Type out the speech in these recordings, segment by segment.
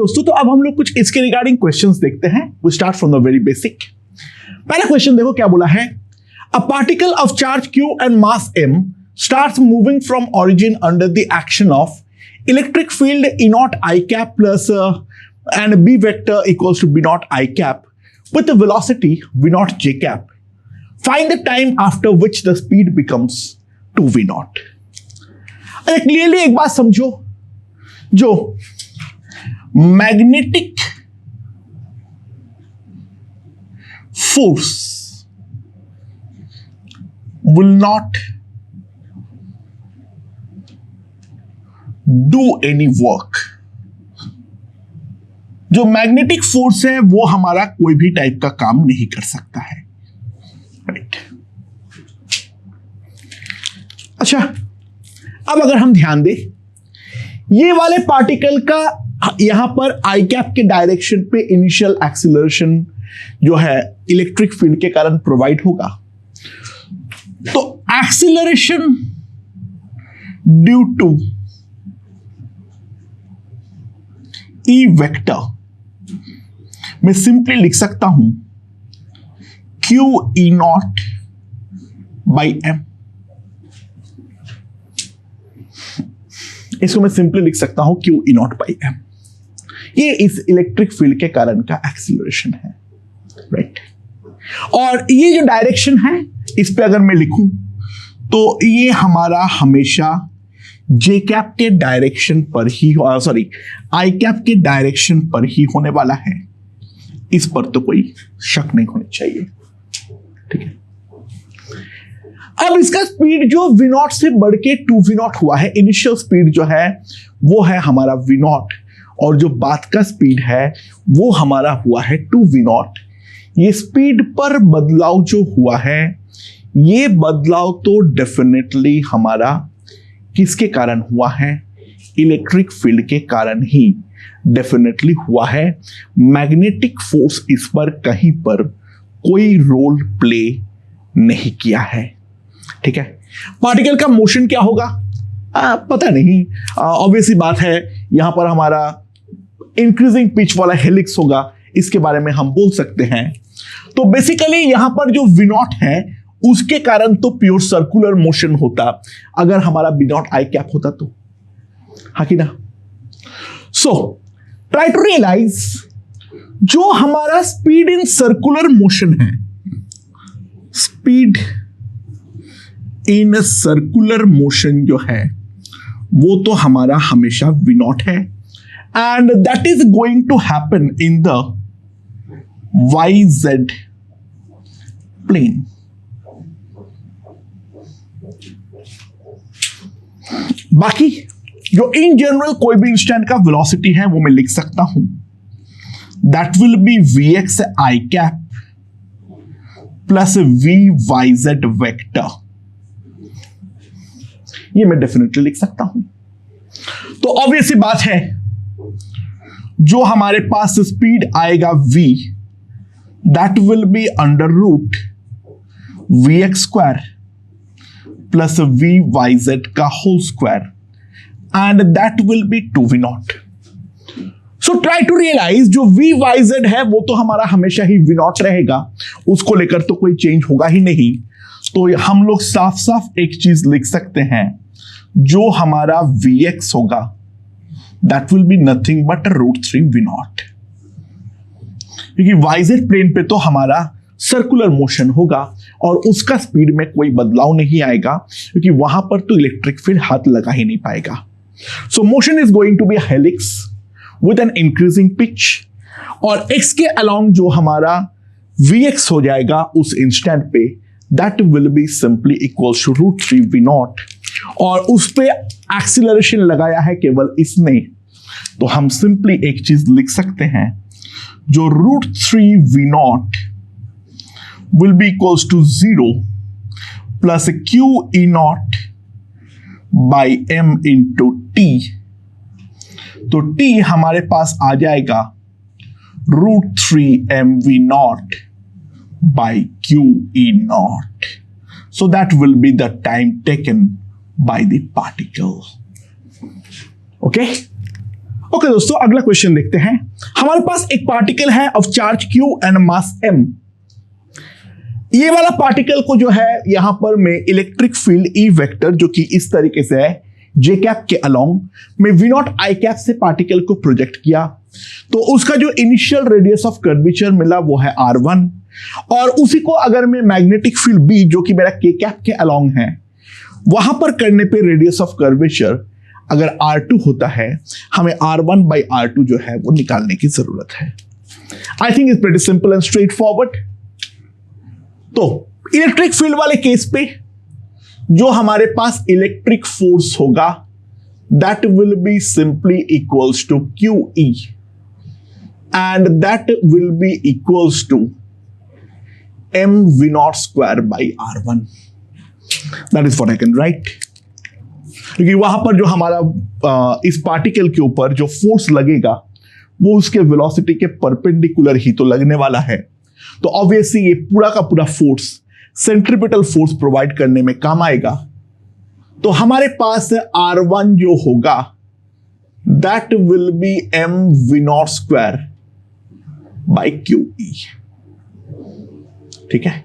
दोस्तों, तो अब हम लोग कुछ इसके रिगार्डिंग क्वेश्चंस देखते हैं। We start from the very basic. पहला क्वेश्चन देखो क्या बोला है। A particle of charge q and mass m starts moving from origin under the action of electric field E naught I cap plus and B vector equals to B naught I cap with the velocity V naught J cap. Find the time after which the speed becomes 2V naught. अरे clearly एक बात समझो, जो magnetic force will not do any work. जो magnetic force है वो हमारा कोई भी टाइप का काम नहीं कर सकता है, राइट? अच्छा, अब अगर हम ध्यान दें, ये वाले पार्टिकल का यहां पर आई कैप के डायरेक्शन पे इनिशियल एक्सीलरेशन जो है इलेक्ट्रिक फील्ड के कारण प्रोवाइड होगा। तो acceleration due to E vector मैं सिंपली लिख सकता हूं Q E naught by M. इसको मैं सिंपली लिख सकता हूं Q E naught by M. ये इस इलेक्ट्रिक फील्ड के कारण का एक्सीलरेशन है, राइट? और ये जो डायरेक्शन है इस पे अगर मैं लिखूं तो ये हमारा हमेशा जे कैप के डायरेक्शन पर ही, सॉरी, आई कैप के डायरेक्शन पर ही होने वाला है। इस पर तो कोई शक नहीं होनी चाहिए, ठीक है? अब इसका स्पीड जो V नॉट से बढ़ के 2V नॉट हुआ है, इनिशियल स्पीड जो है वो है हमारा V नॉट, और जो बाद का स्पीड है वो हमारा हुआ है 2V नॉट। ये स्पीड पर बदलाव जो हुआ है, ये बदलाव तो डेफिनेटली हमारा किसके कारण हुआ है? इलेक्ट्रिक फील्ड के कारण ही डेफिनेटली हुआ है। मैग्नेटिक फोर्स इस पर कहीं पर कोई रोल प्ले नहीं किया है, ठीक है? पार्टिकल का मोशन क्या होगा पता नहीं, ऑब्वियसली बात है, यहां पर हमारा इंक्रीजिंग पिच वाला हेलिक्स होगा, इसके बारे में हम बोल सकते हैं। तो बेसिकली यहां पर जो V नॉट है उसके कारण तो प्योर सर्कुलर मोशन होता, अगर हमारा B नॉट आई कैप होता तो, हाँ कि ना? सो ट्राई टू रियलाइज जो हमारा स्पीड इन सर्कुलर मोशन है, स्पीड इन सर्कुलर मोशन जो है वो तो हमारा हमेशा V नॉट है, and that is going to happen in the YZ plane. बाकी जो इन जनरल कोई भी इंस्टेंट का वेलोसिटी है वो मैं लिख सकता हूं, that will B Vx I cap plus VYZ vector. ये मैं डेफिनेटली लिख सकता हूं। तो ऑब्वियसली बात है, जो हमारे पास स्पीड आएगा V, that will be under root Vx square plus VYZ का whole square, and that will be 2V naught. So try to realise जो VYZ है वो तो हमारा हमेशा ही V नॉट रहेगा, उसको लेकर तो कोई चेंज होगा ही नहीं। तो हम लोग साफ साफ एक चीज लिख सकते हैं, जो हमारा Vx होगा that will be nothing but √3V not, क्योंकि YZ प्लेन पे तो हमारा सर्कुलर मोशन होगा और उसका स्पीड में कोई बदलाव नहीं आएगा, क्योंकि वहां पर तो इलेक्ट्रिक फील्ड हाथ लगा ही नहीं पाएगा। So motion is going to be helix with an increasing pitch, और x के अलोंग जो हमारा Vx हो जाएगा उस इंस्टेंट पे, that will be simply equals to √3V naught, और उस पे एक्सीलरेशन लगाया है केवल इसने, तो हम सिंपली एक चीज लिख सकते हैं, जो √3V not will be equals to 0 plus Q E naught by M into T। तो T हमारे पास आ जाएगा √3mV naught by Q E naught। So that will be the time taken by the particle. Okay? Okay दोस्तों, अगला question देखते हैं। हमारे पास एक पार्टिकल है of charge Q and mass M। ये वाला पार्टिकल को जो है यहां पर मैं इलेक्ट्रिक फील्ड E वेक्टर जो कि इस तरीके से है J कैप के अलोंग में V नॉट I कैप से पार्टिकल को प्रोजेक्ट किया, तो उसका जो इनिशियल रेडियस ऑफ कर्वेचर मिला वो है R1, और उसी को अगर मैं मैग्नेटिक फील्ड B जो कि मेरा K कैप के अलोंग है वहां पर करने पे रेडियस ऑफ कर्वेचर अगर R2 होता है, हमें R1 by R2 जो है वो निकालने की जरूरत है। I think it's pretty simple and straightforward. तो इलेक्ट्रिक फील्ड वाले केस पे जो हमारे पास इलेक्ट्रिक फोर्स होगा that will be simply equals to QE and that will be equals to mV0 square by R1। That is what I can write. क्योंकि वहां पर जो हमारा इस पार्टिकल के ऊपर जो फोर्स लगेगा वो उसके वेलोसिटी के परपेंडिकुलर ही तो लगने वाला है, तो ऑब्वियसली ये पूरा का पूरा फोर्स सेंट्रीपिटल फोर्स प्रोवाइड करने में काम आएगा। तो हमारे पास R1 जो होगा that will B mV0 square by QE। ठीक है,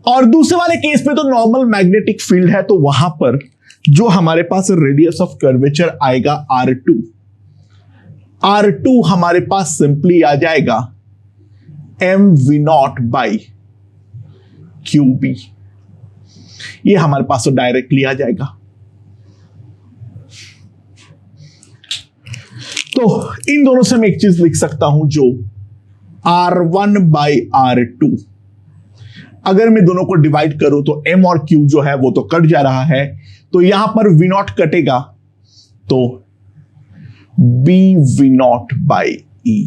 और दूसरे वाले केस में तो नॉर्मल मैग्नेटिक फील्ड है, तो वहां पर जो हमारे पास रेडियस ऑफ कर्वेचर आएगा R2, R2 हमारे पास सिंपली आ जाएगा mV0 बाई QB। ये हमारे पास तो डायरेक्टली आ जाएगा। तो इन दोनों से मैं एक चीज लिख सकता हूं, जो R1 बाई R2 अगर मैं दोनों को डिवाइड करूं तो M और Q जो है वो तो कट जा रहा है, तो यहां पर V0 कटेगा तो BV0 by E।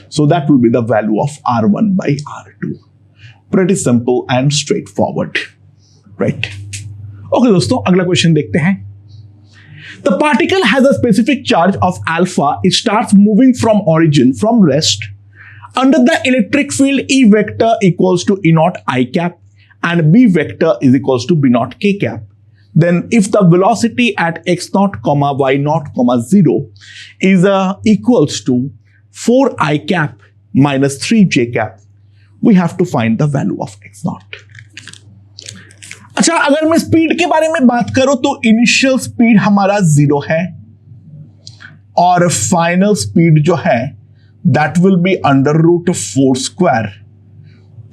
So that will be the value of R1 by R2. Pretty simple and straightforward, right? Okay दोस्तों, अगला क्वेश्चन देखते हैं। The particle has a specific charge of alpha. It starts moving from origin, from rest. Under the electric field, E vector equals to E naught I cap and B vector is equals to B naught K cap. Then if the velocity at x naught comma y naught comma 0 is equals to 4 I cap minus 3 J cap, we have to find the value of x naught. अच्छा, अगर मैं speed के बारे में बात करूं तो initial speed हमारा 0 है और फाइनल स्पीड जो है that will be under root of 4 square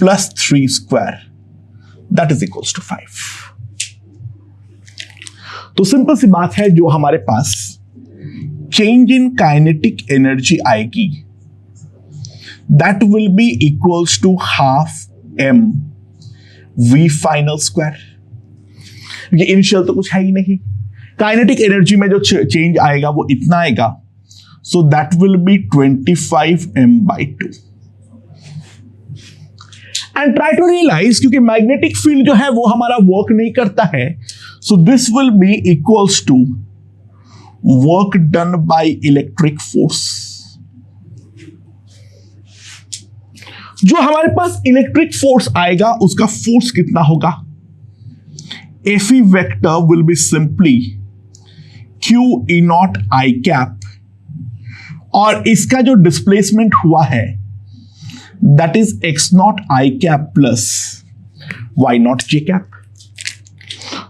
plus 3 square, that is equals to 5. तो सिंपल सी बात है, जो हमारे पास चेंज इन काइनेटिक एनर्जी आएगी that will be equals to half m v final square। ये इनिशियल तो कुछ है ही नहीं, काइनेटिक एनर्जी में जो चेंज आएगा वो इतना आएगा, so that will be 25 m by 2। and try to realize, क्योंकि मैग्नेटिक फील्ड जो है वो हमारा वर्क नहीं करता है, so this will be equals to work done by electric force। जो हमारे पास इलेक्ट्रिक फोर्स आएगा उसका फोर्स कितना होगा? Fe vector will be simply Q E naught I cap, और इसका जो डिस्प्लेसमेंट हुआ है that is x not I cap plus y not J cap.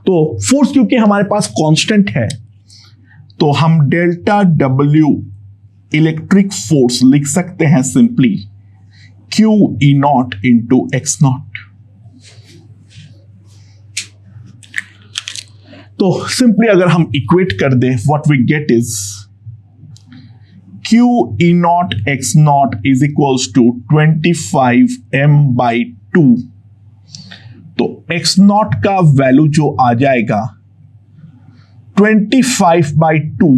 तो फोर्स क्योंकि हमारे पास कांस्टेंट है तो हम डेल्टा W इलेक्ट्रिक फोर्स लिख सकते हैं simply Q E naught into x naught. तो सिंपली अगर हम इक्वेट कर दें what we get is Q E naught x naught is equals to 25 m by 2। तो x naught का वैल्यू जो आ जाएगा 25 by 2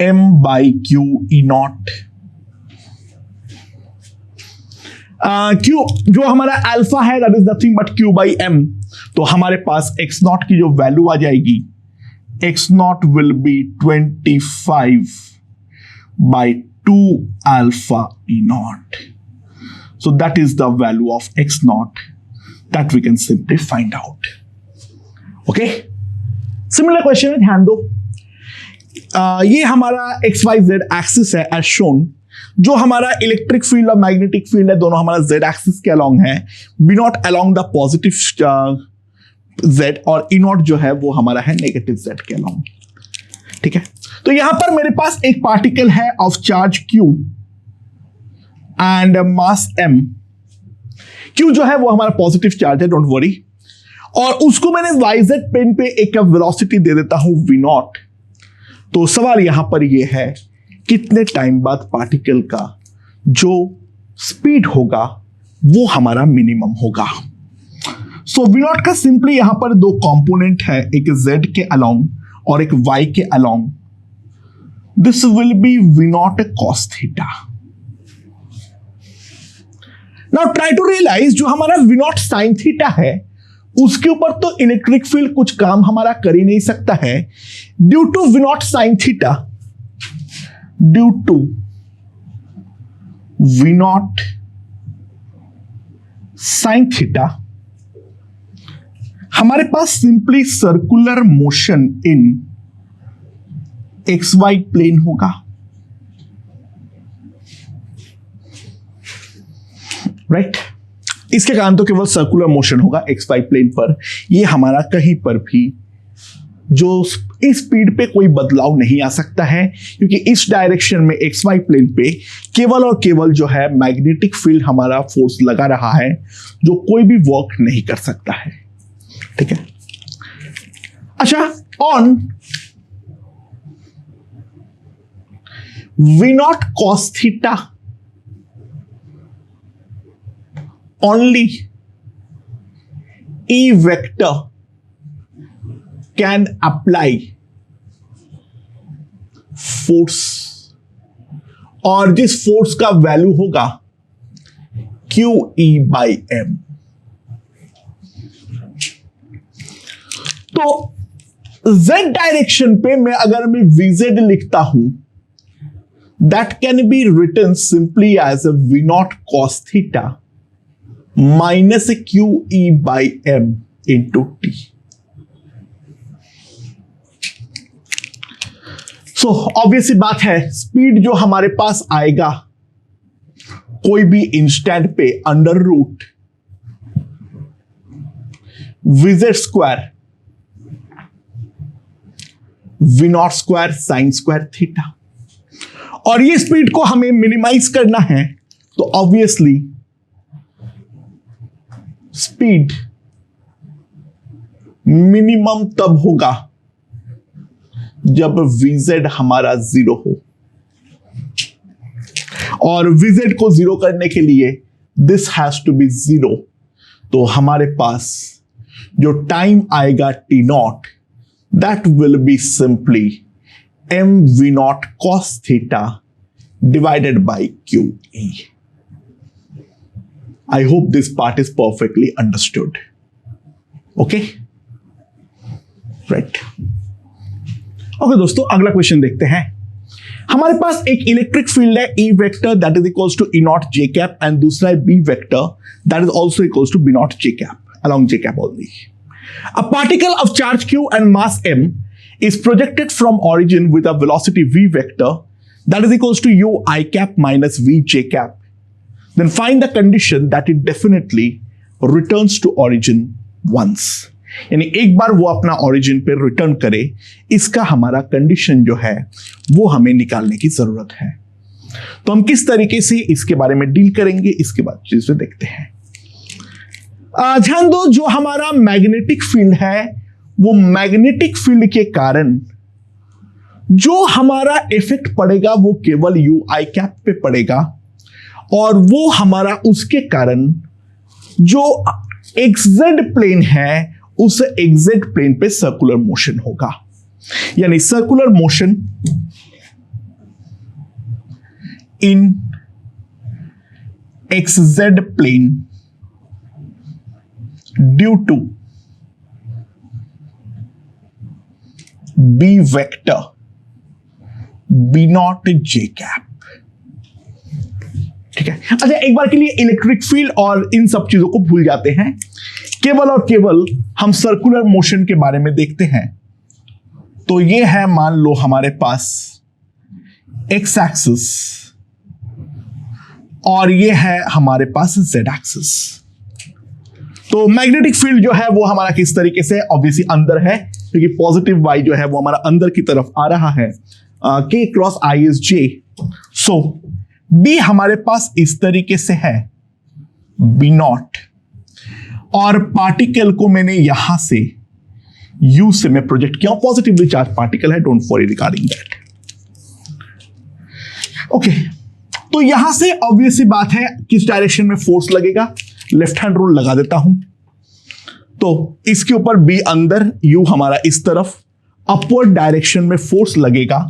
m by Q E naught। Q जो हमारा अल्फा है that is nothing but Q by m, तो हमारे पास x naught की जो वैल्यू आ जाएगी x naught will be 25 by 2 alpha E naught. So that is the value of x naught that we can simply find out. Okay? Similar question में ध्यान दो। ये हमारा XYZ एक्सिस है एज शोन। जो हमारा इलेक्ट्रिक फील्ड और magnetic field है दोनों हमारा Z एक्सिस के अलोंग है, B naught along the positive Z, और ई नॉट जो है वो हमारा है नेगेटिव Z के अलोंग। ठीक है, तो यहां पर मेरे पास एक पार्टिकल है of charge Q and mass M। Q जो है वो हमारा पॉजिटिव चार्ज है, डोंट वरी, और उसको मैंने YZ प्लेन पे एक वेलोसिटी दे देता हूं V0। तो सवाल यहां पर ये है कितने टाइम बाद पार्टिकल का जो स्पीड होगा वो हमारा मिनिमम होगा। सो V0 का सिंपली यहां पर दो कंपोनेंट है, एक Z के अलोंग और एक Y के along. This will be V0 cos theta. Now try to realise जो हमारा V0 sin थीटा है उसके ऊपर तो इलेक्ट्रिक फील्ड कुछ काम हमारा कर ही नहीं सकता है। Due to V0 sin theta, due to V0 sin theta, हमारे पास simply circular motion in XY plane होगा। राइट, इसके कारण तो केवल सर्कुलर मोशन होगा XY प्लेन पर। ये हमारा कहीं पर भी जो इस स्पीड पे कोई बदलाव नहीं आ सकता है, क्योंकि इस डायरेक्शन में XY प्लेन पे केवल और केवल जो है मैग्नेटिक फील्ड हमारा फोर्स लगा रहा है जो कोई भी वर्क नहीं कर सकता है। ठीक है, अच्छा, on V0 cos theta only E vector can apply force, और जिस फोर्स का वैल्यू होगा QE by M। तो Z डायरेक्शन पे अगर मैं VZ लिखता हूं, that can be written simply as a V0 cos theta minus QE by M into T। So obvious बात है, स्पीड जो हमारे पास आएगा कोई भी इंस्टेंट पे under root VZ square V0 square sine square theta, और ये स्पीड को हमें मिनिमाइज करना है तो ऑब्वियसली स्पीड मिनिमम तब होगा जब VZ हमारा 0 हो, और VZ को 0 करने के लिए दिस हैज टू बी 0। तो हमारे पास जो टाइम आएगा T0, that will be simply M V0 cos theta divided by QE। I hope this part is perfectly understood. Okay? Right. Okay दोस्तों, अगला क्वेश्चन देखते हैं। हमारे पास एक इलेक्ट्रिक फील्ड है E vector that is equals to E naught J cap, and दूसरा है B vector that is also equals to B naught J cap along J cap only। A particle of charge Q and mass M is projected from origin with a velocity V vector that is equals to U I cap minus V J cap। Then find the condition that it definitely returns to origin once। यानी एक बार वो अपना origin पे return करे, इसका हमारा condition जो है वो हमें निकालने की जरूरत है। तो हम किस तरीके से इसके बारे में डील करेंगे, इसके बाद चीज देखते हैं। ध्यान दो, जो हमारा मैग्नेटिक फील्ड है वो मैग्नेटिक फील्ड के कारण जो हमारा इफेक्ट पड़ेगा वो केवल यू आई कैप पे पड़ेगा, और वो हमारा उसके कारण जो XZ प्लेन है उस XZ प्लेन पे सर्कुलर मोशन होगा। यानी circular motion in XZ plane due to B vector B naught J cap. ठीक है, अच्छा एक बार के लिए इलेक्ट्रिक फील्ड और इन सब चीजों को भूल जाते हैं, केवल और केवल हम सर्कुलर मोशन के बारे में देखते हैं। तो ये है मान लो हमारे पास एक्स एक्सिस और ये है हमारे पास जेड एक्सिस। तो मैग्नेटिक फील्ड जो है वो हमारा किस तरीके से, ऑब्वियसली अंदर है क्योंकि पॉजिटिव वाई जो है वो हमारा अंदर की तरफ आ रहा है, K cross I is J. So B हमारे पास इस तरीके से है बी नॉट, और पार्टिकल को मैंने यहां से यू से मैं प्रोजेक्ट किया, पॉजिटिवली चार्ज पार्टिकल है, don't worry regarding that. Okay, तो यहां से ऑब्वियसली बात है किस डायरेक्शन में फोर्स लगेगा, लेफ्ट हैंड रूल लगा देता हूं। तो इसके ऊपर बी अंदर, यू हमारा इस तरफ, अपवर्ड डायरेक्शन में फोर्स लगेगा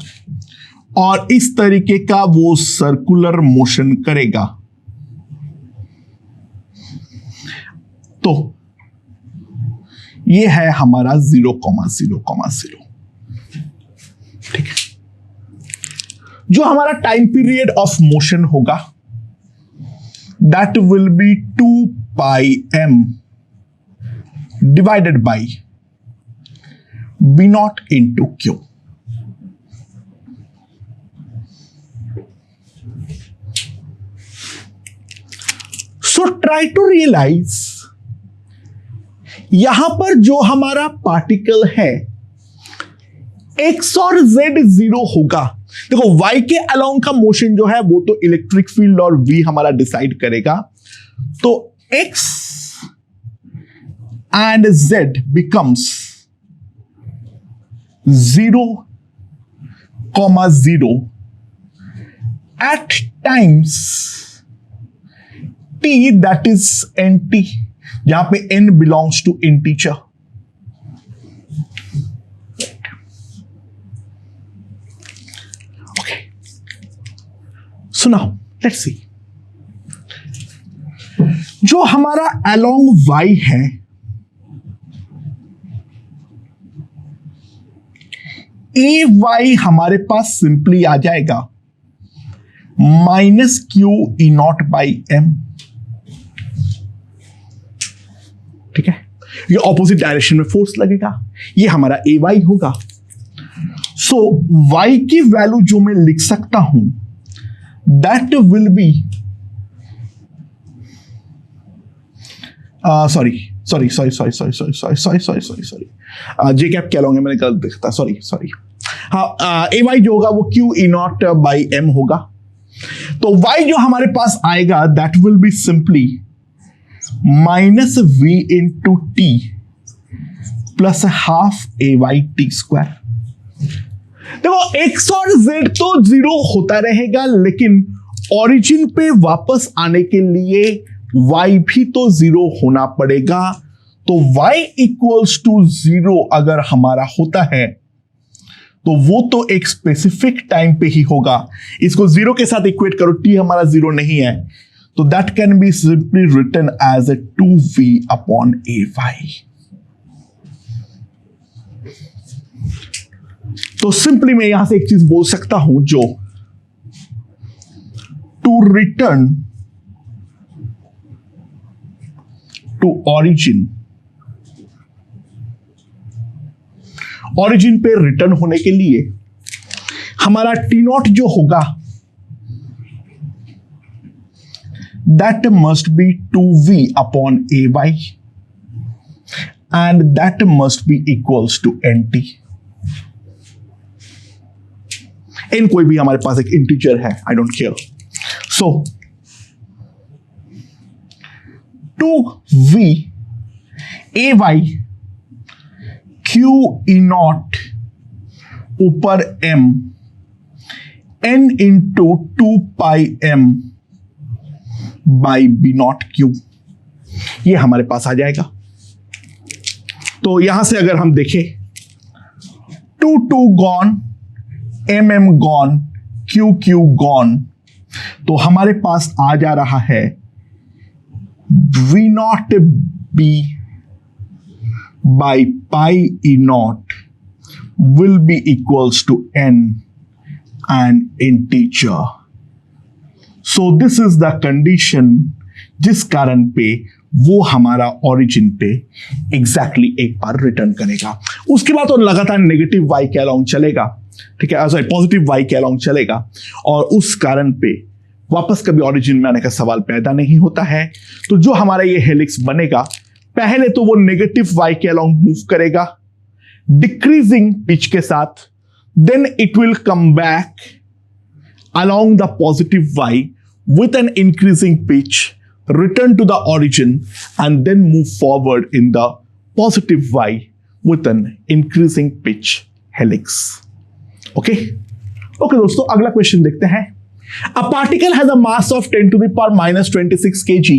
और इस तरीके का वो सर्कुलर मोशन करेगा। तो ये है हमारा 0,0,0, ठीक है। जो हमारा टाइम पीरियड ऑफ मोशन होगा that will B 2πm divided by b0 into q। So try to realize यहां पर जो हमारा पार्टिकल है x और z जीरो होगा। देखो y के अलोंग का मोशन जो है वो तो इलेक्ट्रिक फील्ड और v हमारा डिसाइड करेगा। तो x and z becomes 0,0 at times t, that is nt, जहां पे n belongs to integer। Okay, so now let's see, जो हमारा along y है ए वाई हमारे पास सिंपली आ जाएगा -q∞/m, ठीक है। ये ऑपोजिट डायरेक्शन में फोर्स लगेगा, ये हमारा ए वाई होगा। सो वाई की वैल्यू जो मैं लिख सकता हूं that will B sorry J cap क्या लोगे, मैंने गलत लिखता, सॉरी। हाँ, ए वाई जो होगा वो q∞/m होगा। तो y जो हमारे पास आएगा that will be simply -v into t plus ½ AYT²। देखो x और z तो जीरो होता रहेगा, लेकिन ओरिजिन पे वापस आने के लिए y भी तो जीरो होना पड़ेगा। तो y इक्वल्स टू 0 अगर हमारा होता है तो वो तो एक स्पेसिफिक टाइम पे ही होगा। इसको जीरो के साथ इक्वेट करो, t हमारा जीरो नहीं है, तो that can be simply written as 2v/ay। तो सिंपली मैं यहां से एक चीज बोल सकता हूं, जो टू रिटर्न टू ओरिजिन पे रिटर्न होने के लिए हमारा t0 जो होगा that must be 2v/ay and that must be equals to nt। n कोई भी हमारे पास एक इंटीजर है, I don't care. So 2v/ay q∞ ऊपर m n into 2πm/b0q, ये हमारे पास आ जाएगा। तो यहां से अगर हम देखें 2 gone, mm gone, q gone, तो हमारे पास आ जा रहा है v0b/πe0 will be equals to n, an integer। So this is the condition जिस कारण पे वो हमारा ओरिजिन पे एग्जैक्टली एक बार रिटर्न करेगा। उसके बाद तो लगातार नेगेटिव वाई के अलाउंग चलेगा, ठीक है, सॉरी पॉजिटिव वाई के अलाउंग चलेगा, और उस कारण पे वापस कभी ओरिजिन में आने का सवाल पैदा नहीं होता है। तो जो हमारा ये हेलिक्स बनेगा, पहले तो वो नेगेटिव वाई के अलाउंग मूव करेगा डिक्रीजिंग पिच के साथ, then it will come back along the positive y with an increasing pitch, return to the origin, and then move forward in the positive y with an increasing pitch helix. Okay? Okay, दोस्तों, अगला question देखते हैं। A particle has a mass of 10 to the power minus 26 kg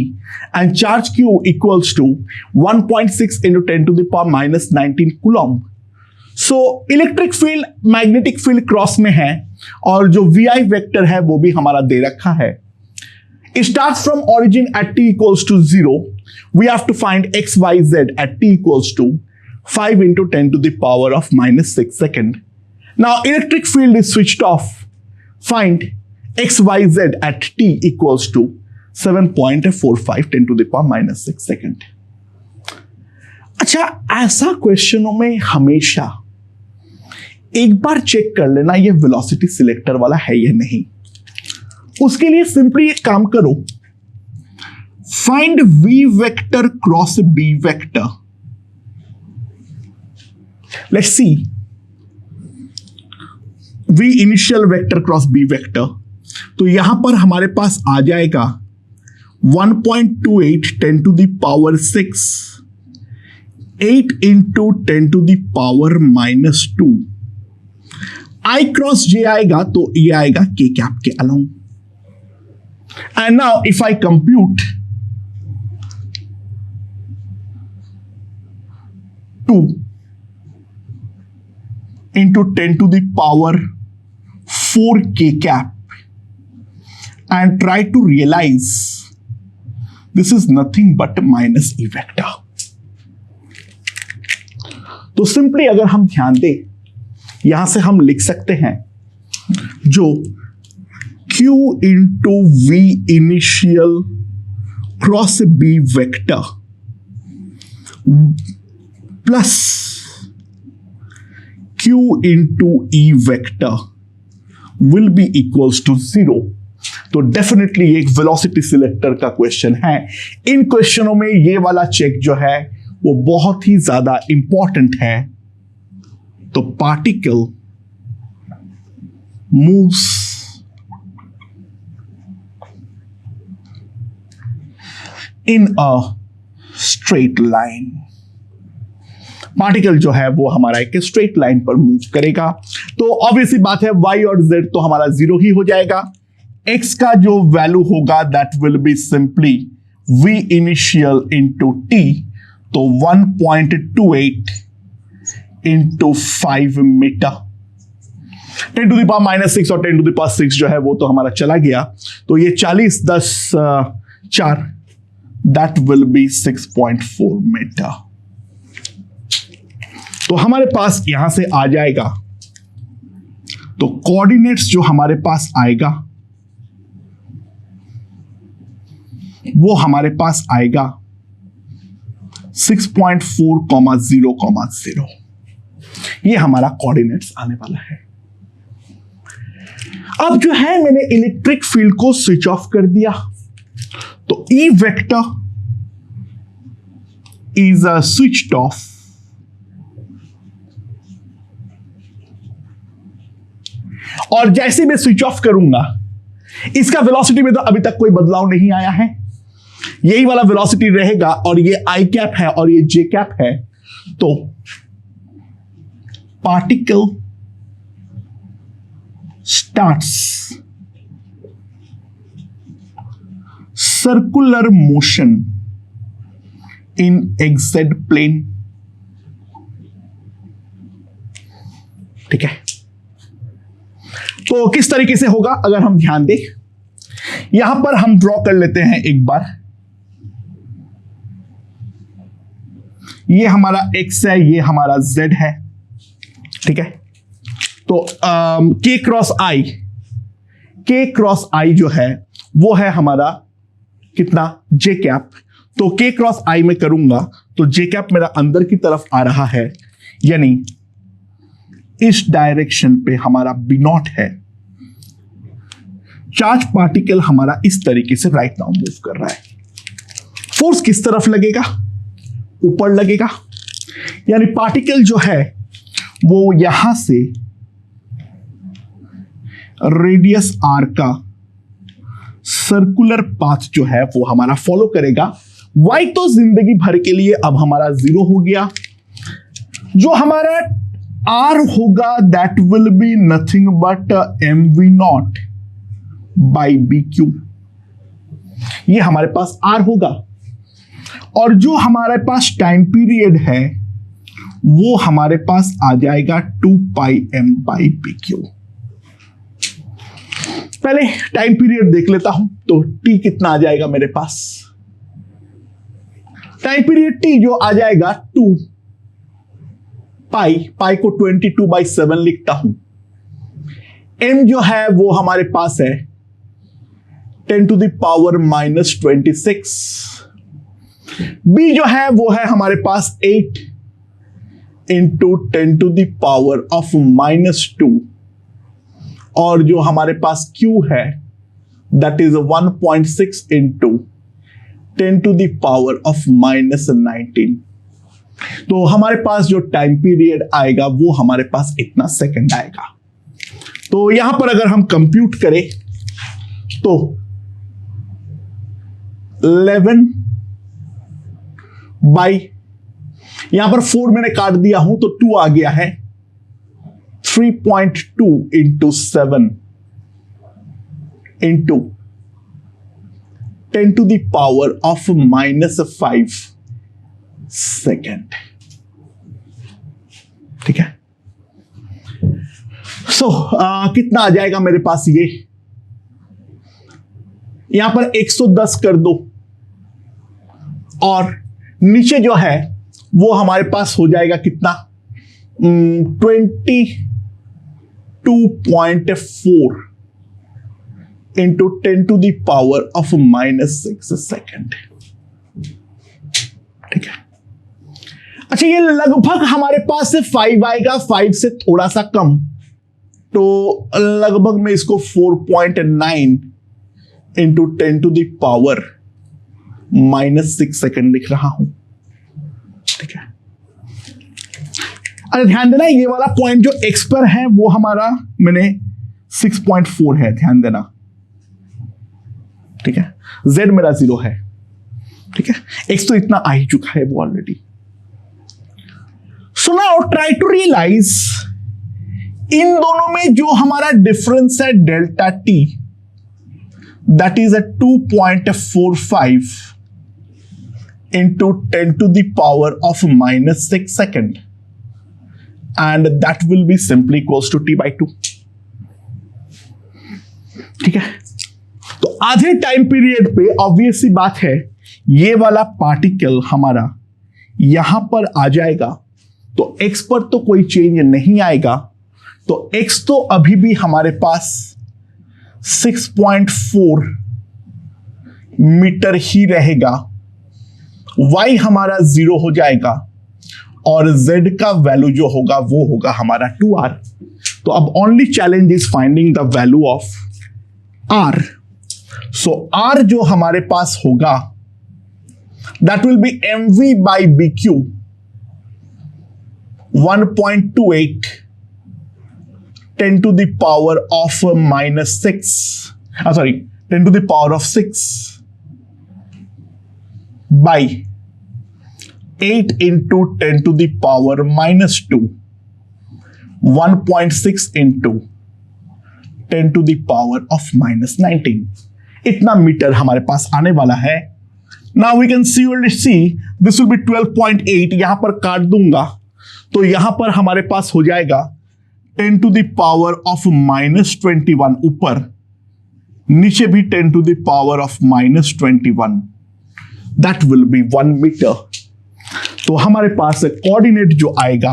and charge q equals to 1.6 into 10 to the power minus 19 coulomb. So, electric field magnetic field cross में है और जो VI vector है वो भी हमारा दे रखा है। It starts from origin at t equals to 0. We have to find x, y, z at t equals to 5 into 10 to the power of minus 6 second. Now, electric field is switched off. Find x, y, z at t equals to 7.45 10 to the power minus 6 second. अच्छा, ऐसा क्वेश्चनों में हमेशा एक बार check कर लेना ये velocity selector वाला है या नहीं। उसके लिए सिंपली एक काम करो, find v vector cross b vector. Let's see v initial vector cross b vector, तो यहां पर हमारे पास आ जाएगा 1.28 10 to the power 6, 8 into 10 to the power minus 2. I cross j आएगा तो ये आएगा k कैप के along. And now if I compute 2 into 10 to the power 4 k cap and try to realize this is nothing but minus e vector. तो simply अगर हम ध्यान दें, यहां से हम लिख सकते हैं जो q into v initial cross b vector plus q into e vector will be equals to 0। तो डेफिनेटली एक वेलोसिटी सिलेक्टर का क्वेश्चन है। इन क्वेश्चनों में ये वाला चेक जो है वो बहुत ही ज्यादा इंपॉर्टेंट है। तो particle moves in a straight line. Particle जो है वो हमारा एक स्ट्रेट लाइन पर मूव करेगा। तो ऑब्वियसली बात है y और z तो हमारा 0 ही हो जाएगा। x का जो वैल्यू होगा that will be simply v initial into t, तो 1.28 into 5 metre, 10 to the power minus 6 और 10 टू द पावर 6 जो है वो तो हमारा चला गया। तो ये 40 10 4 दैट विल बी 6.4 मीटर। तो हमारे पास यहां से आ जाएगा, तो कोऑर्डिनेट्स जो हमारे पास आएगा वो हमारे पास आएगा 6.4,0,0। ये हमारा कोऑर्डिनेट्स आने वाला है। अब जो है मैंने इलेक्ट्रिक फील्ड को स्विच ऑफ कर दिया, तो E vector is switched off और जैसे मैं स्विच ऑफ करूंगा इसका वेलोसिटी में तो अभी तक कोई बदलाव नहीं आया है, यही वाला वेलोसिटी रहेगा और ये आई कैप है और ये जे कैप है। तो particle starts circular motion in X Z plane. ठीक है, तो किस तरीके से होगा अगर हम ध्यान दें, यहां पर हम ड्रॉ कर लेते हैं एक बार। ये हमारा x है, ये हमारा z है। ठीक है, तो k क्रॉस i जो है वो है हमारा कितना j कैप। तो k क्रॉस i में करूंगा तो जे कैप मेरा अंदर की तरफ आ रहा है, यानी इस डायरेक्शन पे हमारा बी नॉट है। चार्ज पार्टिकल हमारा इस तरीके से राइट नाउ मूव कर रहा है। फोर्स किस तरफ लगेगा? ऊपर लगेगा, यानी पार्टिकल जो है वो यहां से रेडियस आर का सर्कुलर पाथ जो है वो हमारा फॉलो करेगा। वाई तो जिंदगी भर के लिए अब हमारा 0 हो गया। जो हमारा आर होगा that will be nothing but M V naught by B Q, ये हमारे पास आर होगा। और जो हमारे पास टाइम पीरियड है वो हमारे पास आ जाएगा 2 पाई एम बाई बी क्यू। पहले टाइम पीरियड देख लेता हूं, तो टी कितना आ जाएगा मेरे पास? टाइम पीरियड टी जो आ जाएगा 2 पाई, पाई को 22/7 लिखता हूं। एम जो है वो हमारे पास है 10⁻⁻26। बी जो है वो है हमारे पास 8 × 10⁻⁻²। और जो हमारे पास Q है दैट इज 1.6 × 10⁻⁻19। तो हमारे पास जो टाइम पीरियड आएगा वो हमारे पास इतना सेकंड आएगा। तो यहां पर अगर हम कंप्यूट करें तो 11 बाई, यहां पर 4 मैंने काट दिया हूं तो 2 आ गया है। 3.2 × 7 × 10⁻⁻5 सेकेंड। ठीक है, सो कितना आ जाएगा मेरे पास? ये यहां पर 110 कर दो और नीचे जो है वो हमारे पास हो जाएगा कितना? 22.4 × 10⁻⁻6 सेकेंड। ठीक है, अच्छा ये लगभग हमारे पास से 5 आएगा, 5 से थोड़ा सा कम, तो लगभग मैं इसको 4.9 × 10⁻⁻6 सेकेंड लिख रहा हूं। ठीक है, अरे ध्यान देना ये वाला पॉइंट जो x पर है वो हमारा मैंने 6.4 है, ध्यान देना। ठीक है, z मेरा 0 है। ठीक है, x तो इतना आ ही चुका है वो already. So now try to realise इन दोनों में जो हमारा डिफरेंस है delta t that is 2.45 × 10⁻⁻6 second and that will be simply equals to t/2। ठीक है, तो आधे टाइम पीरियड पे ऑब्वियस सी बात है ये वाला पार्टिकल हमारा यहां पर आ जाएगा, तो x पर तो कोई चेंज नहीं आएगा, तो x तो अभी भी हमारे पास 6.4 मीटर ही रहेगा, y हमारा 0 हो जाएगा और z का वैल्यू जो होगा वो होगा हमारा 2r। तो अब only challenge is finding the value of r। So r जो हमारे पास होगा that will B mv/bq 1.28 10⁻⁻6 by 8 × 10⁻⁻2 1.6 × 10⁻⁻19 इतना मीटर हमारे पास आने वाला है। Now we can see this will be 12.8, यहां पर काट दूंगा तो यहां पर हमारे पास हो जाएगा 10⁻⁻21 ऊपर, नीचे भी 10⁻⁻21, दैट विल बी 1 मीटर। तो हमारे पास कोऑर्डिनेट जो आएगा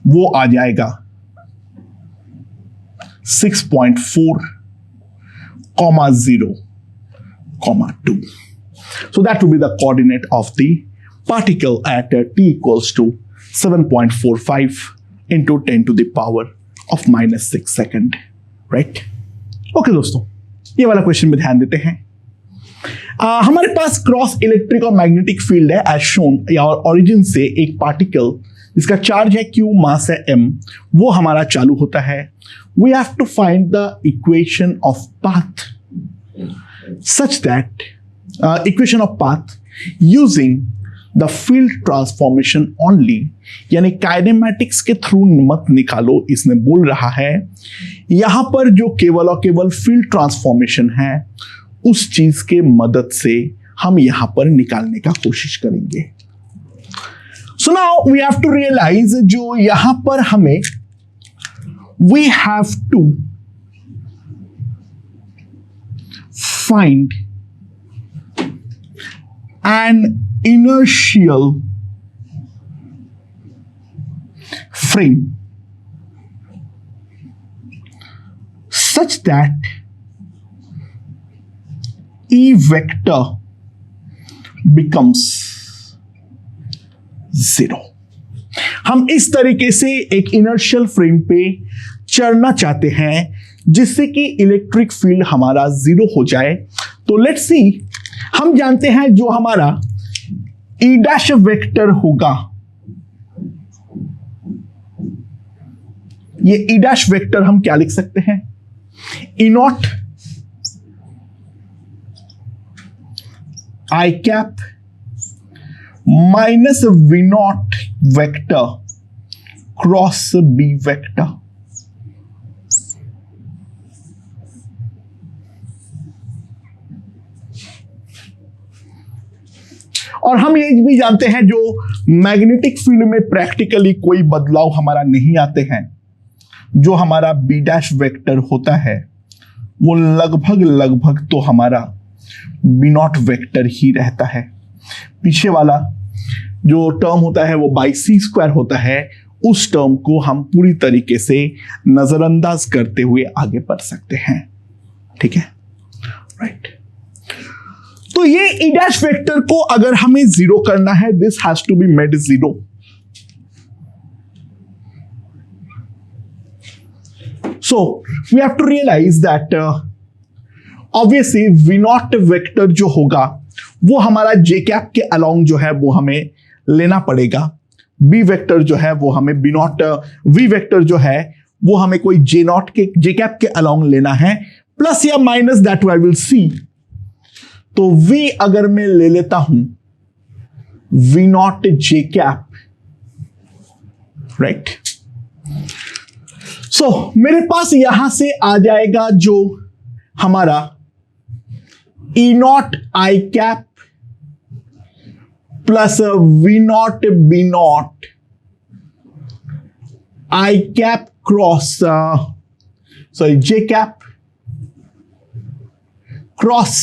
वो आ जाएगा 6.4, 0 comma 2. So that will be the coordinate of the particle at t equals to 7.45 into 10 to the power of -6 second, right? Okay दोस्तों, ये वाला क्वेश्चन में ध्यान देते हैं। हमारे पास क्रॉस इलेक्ट्रिक और मैग्नेटिक फील्ड है एज शोन, या ओरिजिन से एक पार्टिकल जिसका चार्ज है q, मास है m, वो हमारा चालू होता है। We have to find the equation of path such that equation of path using the field transformation only, यानी काइनेमैटिक्स के थ्रू मत निकालो, इसने बोल रहा है यहां पर जो केवल और केवल फील्ड ट्रांसफॉर्मेशन है उस चीज के मदद से हम यहां पर निकालने का कोशिश करेंगे। So now we have to realise, जो यहां पर हमें we have to find an inertial frame such that E vector becomes 0। हम इस तरीके से एक इनर्शियल फ्रेम पे चढ़ना चाहते हैं जिससे कि इलेक्ट्रिक फील्ड हमारा 0 हो जाए। तो लेट्स सी, हम जानते हैं जो हमारा E डैश वेक्टर होगा, ये E डैश वेक्टर हम क्या लिख सकते हैं, E not I cap minus V not vector cross B vector. और हम ये भी जानते हैं जो मैग्नेटिक फील्ड में प्रैक्टिकली कोई बदलाव हमारा नहीं आते हैं, जो हमारा बी डैश वेक्टर होता है वो लगभग तो हमारा बी नॉट वेक्टर ही रहता है। पीछे वाला जो टर्म होता है वो बाई सी स्क्वायर होता है, उस टर्म को हम पूरी तरीके से नजरअंदाज करते हुए आगे बढ़ सकते हैं। ठीक है, राइट। तो ये ई डैश वेक्टर को अगर हमें 0 करना है, this has to be made 0। So we have to realise that obviously V naught vector जो होगा वो हमारा जे कैप के अलोंग जो है वो हमें लेना पड़ेगा। बी वेक्टर जो है वो हमें बी नॉट, वी वेक्टर जो है वो हमें कोई जे नॉट के जे कैप के अलोंग लेना है, प्लस या minus that I will see. तो v अगर मैं ले लेता हूं v naught J cap, right, so मेरे पास यहां से आ जाएगा जो हमारा E naught I cap plus V naught B naught I cap cross sorry J cap cross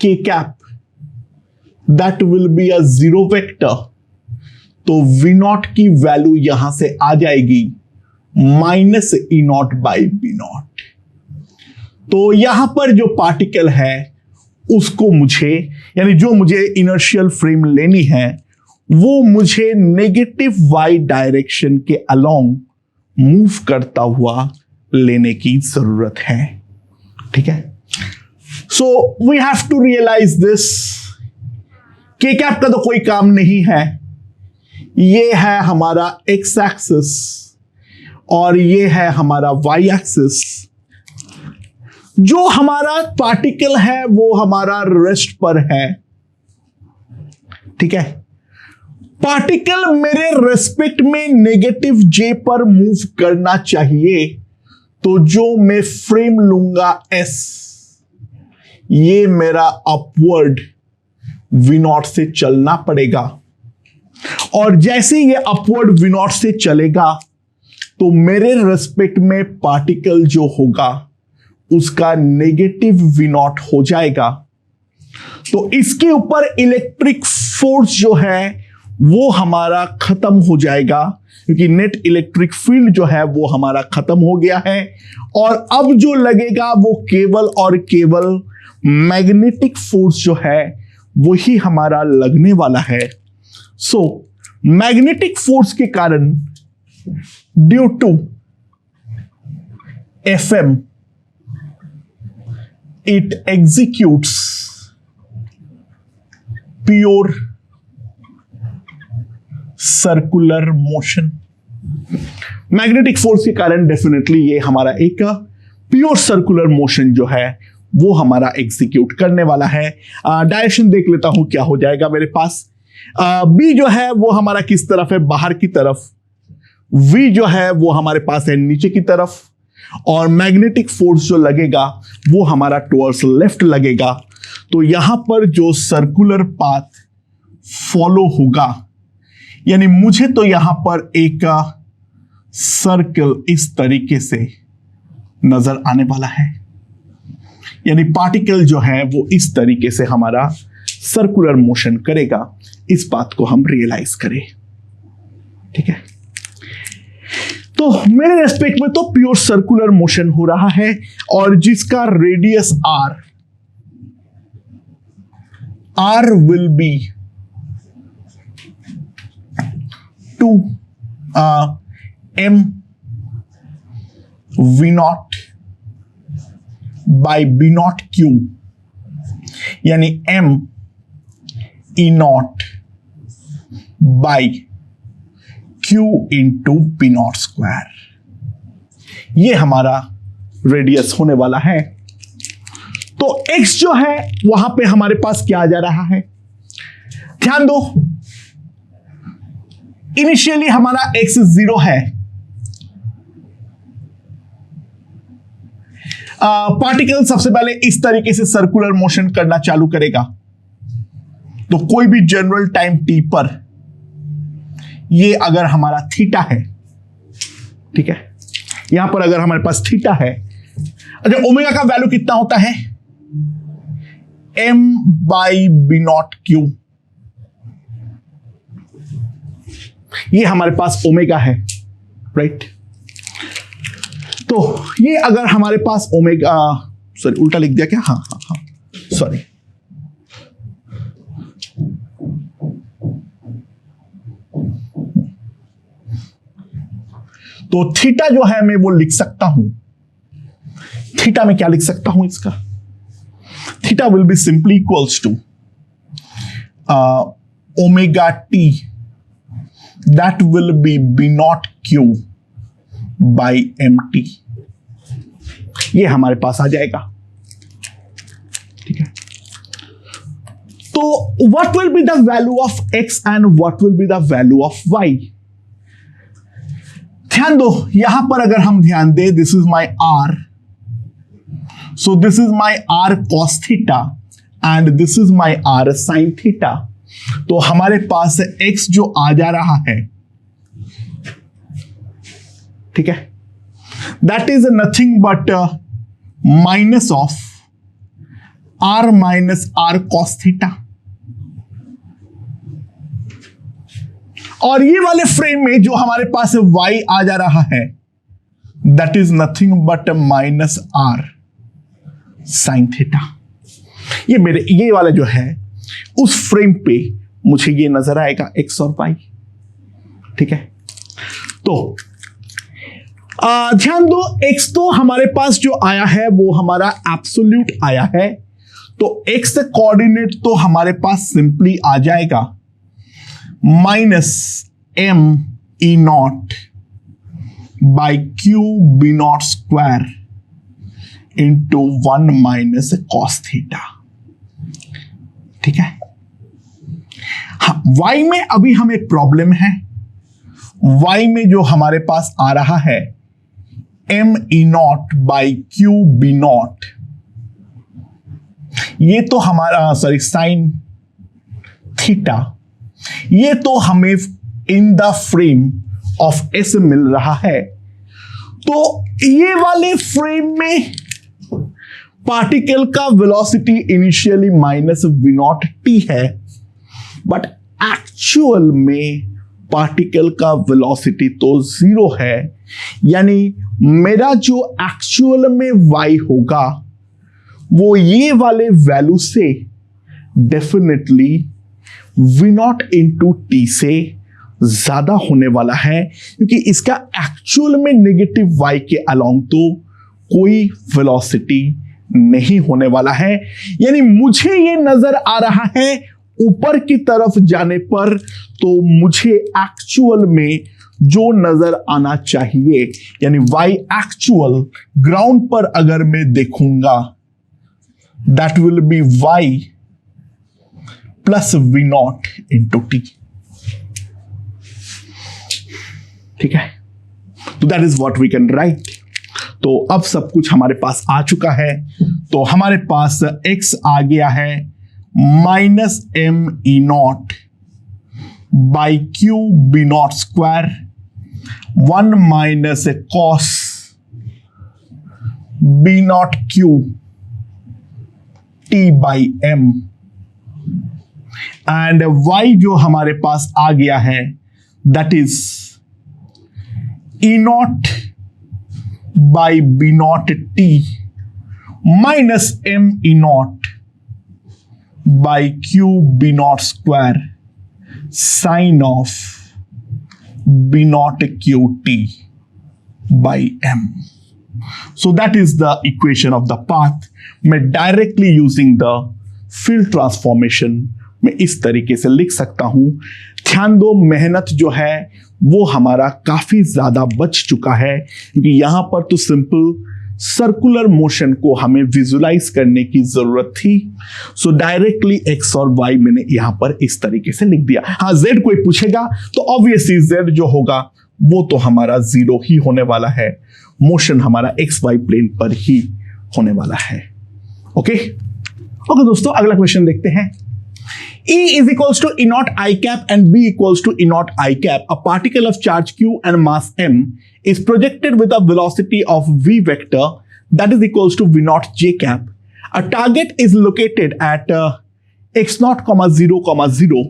K cap, that will be a 0 vector. तो वी नॉट की वैल्यू यहां से आ जाएगी minus E naught by B naught. तो यहां पर जो पार्टिकल है उसको मुझे, यानी जो मुझे इनर्शियल फ्रेम लेनी है वो मुझे नेगेटिव वाई डायरेक्शन के अलोंग मूव करता हुआ लेने की जरूरत है। ठीक है, so we have to realise this. K cap का तो कोई काम नहीं है, ये है हमारा एक्स एक्सिस और ये है हमारा वाई एक्सिस। जो हमारा पार्टिकल है वो हमारा रेस्ट पर है। ठीक है, पार्टिकल मेरे रेस्पेक्ट में नेगेटिव जे पर मूव करना चाहिए, तो जो मैं फ्रेम लूंगा एस, ये मेरा अपवर्ड वी नॉट से चलना पड़ेगा। और जैसे ये अपवर्ड वी नॉट से चलेगा तो मेरे रेस्पेक्ट में पार्टिकल जो होगा उसका नेगेटिव वी नॉट हो जाएगा। तो इसके ऊपर इलेक्ट्रिक फोर्स जो है वो हमारा खत्म हो जाएगा, क्योंकि नेट इलेक्ट्रिक फील्ड जो है वो हमारा खत्म हो गया है। और अब जो लगेगा वो केवल और केवल मैग्नेटिक फोर्स जो है वही हमारा लगने वाला है। सो मैग्नेटिक फोर्स के कारण due to FM it executes pure circular motion। Magnetic force के कारण डेफिनेटली ये हमारा एक प्योर सर्कुलर मोशन जो है वो हमारा एग्जीक्यूट करने वाला है। डायरेक्शन देख लेता हूं क्या हो जाएगा मेरे पास। बी जो है वो हमारा किस तरफ है, बाहर की तरफ। वी जो है वो हमारे पास है नीचे की तरफ, और मैग्नेटिक फोर्स जो लगेगा वो हमारा टुवर्ड्स लेफ्ट लगेगा। तो यहां पर जो सर्कुलर पाथ फॉलो होगा, यानी मुझे तो यहां पर एक सर्कल इस तरीके से नजर आने वाला है, यानी पार्टिकल जो है वो इस तरीके से हमारा सर्कुलर मोशन करेगा। इस बात को हम रियलाइज करें, ठीक है। तो मेरे रेस्पेक्ट में तो प्योर सर्कुलर मोशन हो रहा है, और जिसका radius r will be 2 m v0 by b0 q, यानी m e0 by Q into P0 square, ये हमारा रेडियस होने वाला है। तो X जो है वहां पे हमारे पास क्या आ जा रहा है, ध्यान दो। इनिशियली हमारा X 0 है। पार्टिकल सबसे पहले इस तरीके से सर्कुलर मोशन करना चालू करेगा। तो कोई भी जनरल टाइम t पर ये अगर हमारा थीटा है, ठीक है, यहां पर अगर हमारे पास थीटा है, अच्छा ओमेगा का वैल्यू कितना होता है, m बाई b0 q, ये हमारे पास ओमेगा है, राइट। तो ये अगर हमारे पास ओमेगा, सॉरी उल्टा लिख दिया क्या, हाँ हाँ हाँ सॉरी, तो थीटा जो है मैं वो लिख सकता हूं। थीटा में क्या लिख सकता हूं इसका, theta will be simply equals to omega T that will be b0 q by mt, ये हमारे पास आ जाएगा, ठीक है। तो what will be the value of x and what will be the value of y, ध्यान दो। यहां पर अगर हम ध्यान दें, this is my r, so this is my r cos theta and this is my r sin theta. तो हमारे पास x जो आ जा रहा है, ठीक है, that is nothing but minus of r minus r cos theta. और ये वाले फ्रेम में जो हमारे पास y आ जा रहा है, that is nothing but minus r sign theta. ये मेरे ये वाला जो है उस फ्रेम पे मुझे ये नजर आएगा x और y, ठीक है। तो ध्यान दो, x तो हमारे पास जो आया है वो हमारा एब्सोल्यूट आया है, तो x कोऑर्डिनेट तो हमारे पास सिंपली आ जाएगा minus m e naught by Q B naught square into 1 minus cos theta, ठीक है। हाँ, y में अभी हमें प्रॉब्लम है। y में जो हमारे पास आ रहा है m e naught by Q B naught, ये तो हमारा सॉरी साइन थीटा, ये तो हमें in the frame of S मिल रहा है। तो ये वाले फ्रेम में पार्टिकल का velocity initially minus V naught T है, बट एक्चुअल में पार्टिकल का वेलोसिटी तो 0 है, यानी मेरा जो एक्चुअल में y होगा वो ये वाले वैल्यू से डेफिनेटली v0 इंटू टी से ज्यादा होने वाला है, क्योंकि इसका एक्चुअल में नेगेटिव y के अलोंग तो कोई वेलोसिटी नहीं होने वाला है। यानी मुझे ये नजर आ रहा है ऊपर की तरफ जाने पर, तो मुझे एक्चुअल में जो नजर आना चाहिए, यानी y एक्चुअल ग्राउंड पर अगर मैं देखूंगा, that will be y plus v0 into T. ठीक है, तो that is what we can write. तो अब सब कुछ हमारे पास आ चुका है। तो हमारे पास x आ गया है minus M E naught by Q B naught square 1 minus cos B naught Q T by M, and y जो हमारे पास आ गया है that is E naught by B naught T minus M E naught by Q B naught square sine of B naught Q T by M. So that is the equation of the path. मैं directly using the field transformation मैं इस तरीके से लिख सकता हूं। ध्यान दो, मेहनत जो है वो हमारा काफी ज्यादा बच चुका है, क्योंकि यहां पर तो सिंपल सर्कुलर मोशन को हमें विजुलाइज करने की जरूरत थी। सो डायरेक्टली x और y मैंने यहां पर इस तरीके से लिख दिया। हाँ, z कोई पूछेगा तो ऑब्वियसली z जो होगा वो तो हमारा 0 ही होने वाला है, मोशन हमारा xy प्लेन पर ही होने वाला है। ओके दोस्तों, अगला क्वेश्चन देखते हैं। E is equals to E naught I cap and B equals to E naught I cap. A particle of charge Q and mass M is projected with a velocity of V vector that is equals to V naught J cap. A target is located at x naught, 0, 0.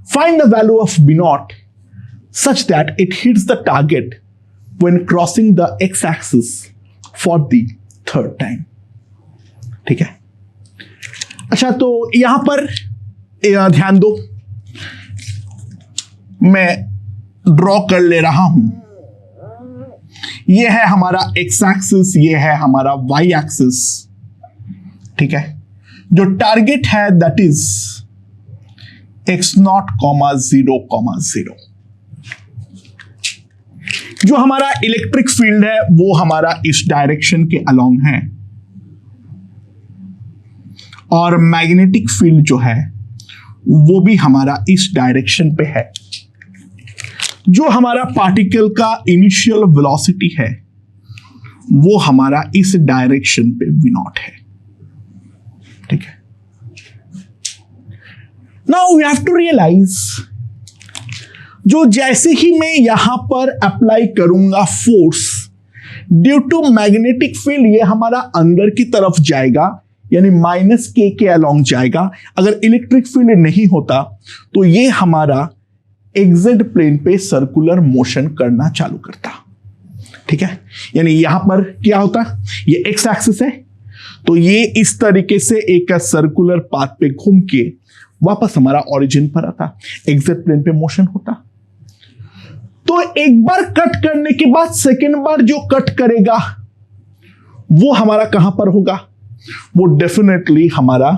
Find the value of B naught such that it hits the target when crossing the x-axis for the third time. ठीक है। अच्छा, तो यहां पर ध्यान दो, मैं draw कर ले रहा हूं। ये है हमारा x एक्सिस, ये है हमारा y एक्सिस। ठीक है, जो टारगेट है दैट इज x नॉट, 0, 0। जो हमारा इलेक्ट्रिक फील्ड है वो हमारा इस डायरेक्शन के अलोंग है, और मैग्नेटिक फील्ड जो है वो भी हमारा इस डायरेक्शन पे है। जो हमारा पार्टिकल का इनिशियल वेलोसिटी है वो हमारा इस डायरेक्शन पे v नॉट है। ठीक है, now we have to realise, जो जैसे ही मैं यहां पर अप्लाई करूंगा force due to magnetic field, ये हमारा अंदर की तरफ जाएगा, यानी -k के अलोंग जाएगा। अगर इलेक्ट्रिक फील्ड नहीं होता तो ये हमारा एक्जेड प्लेन पे सर्कुलर मोशन करना चालू करता। ठीक है, यानी यहां पर क्या होता, ये एक्स एक्सिस है तो ये इस तरीके से एक सर्कुलर पाथ पे घूम के वापस हमारा ओरिजिन पर आता, एक्जेड प्लेन पे मोशन होता। तो एक बार कट करने के बाद सेकेंड बार जो कट करेगा वो हमारा कहां पर होगा, वो डेफिनेटली हमारा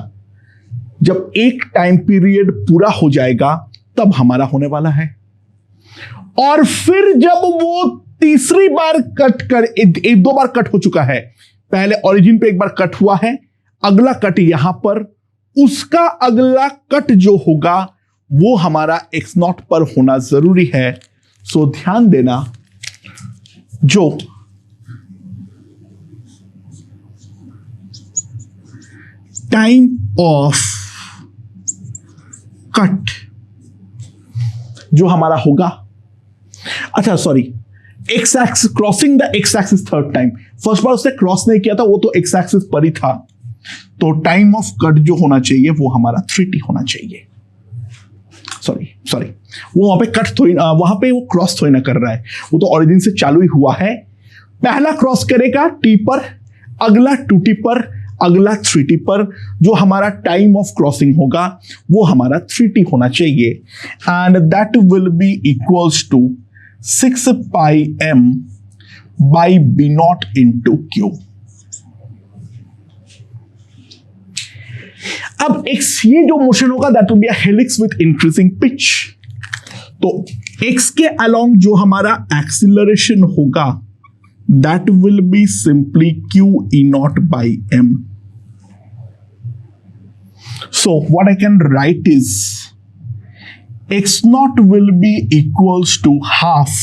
जब एक टाइम पीरियड पूरा हो जाएगा तब हमारा होने वाला है। और फिर जब वो तीसरी बार कट कर, एक दो बार कट हो चुका है, पहले ओरिजिन पे एक बार कट हुआ है, अगला कट यहां पर, उसका अगला कट जो होगा वो हमारा x नॉट पर होना जरूरी है। सो ध्यान देना, जो टाइम ऑफ कट जो हमारा होगा, अच्छा sorry, X axis crossing the X axis third time, first बार उसने क्रॉस नहीं किया था, वो तो एक्स एक्सिस पर ही था, तो टाइम ऑफ कट जो होना चाहिए वो हमारा 3t होना चाहिए। सॉरी वो वहां पे कट थोड़ी, वहां पे वो क्रॉस थोड़ी ना कर रहा है, वो तो ओरिजिन से चालू ही हुआ है। पहला क्रॉस करेगा t पर, अगला 2t पर, अगला 3t पर जो हमारा टाइम ऑफ क्रॉसिंग होगा वो हमारा 3t होना चाहिए, and that will be equals to 6 pi m by B naught into Q. अब x ये जो मोशन होगा that will be a helix with increasing pitch. तो x के अलोंग जो हमारा एक्सीलरेशन होगा that will be simply q e naught by m. So what I can write is x naught will be equals to half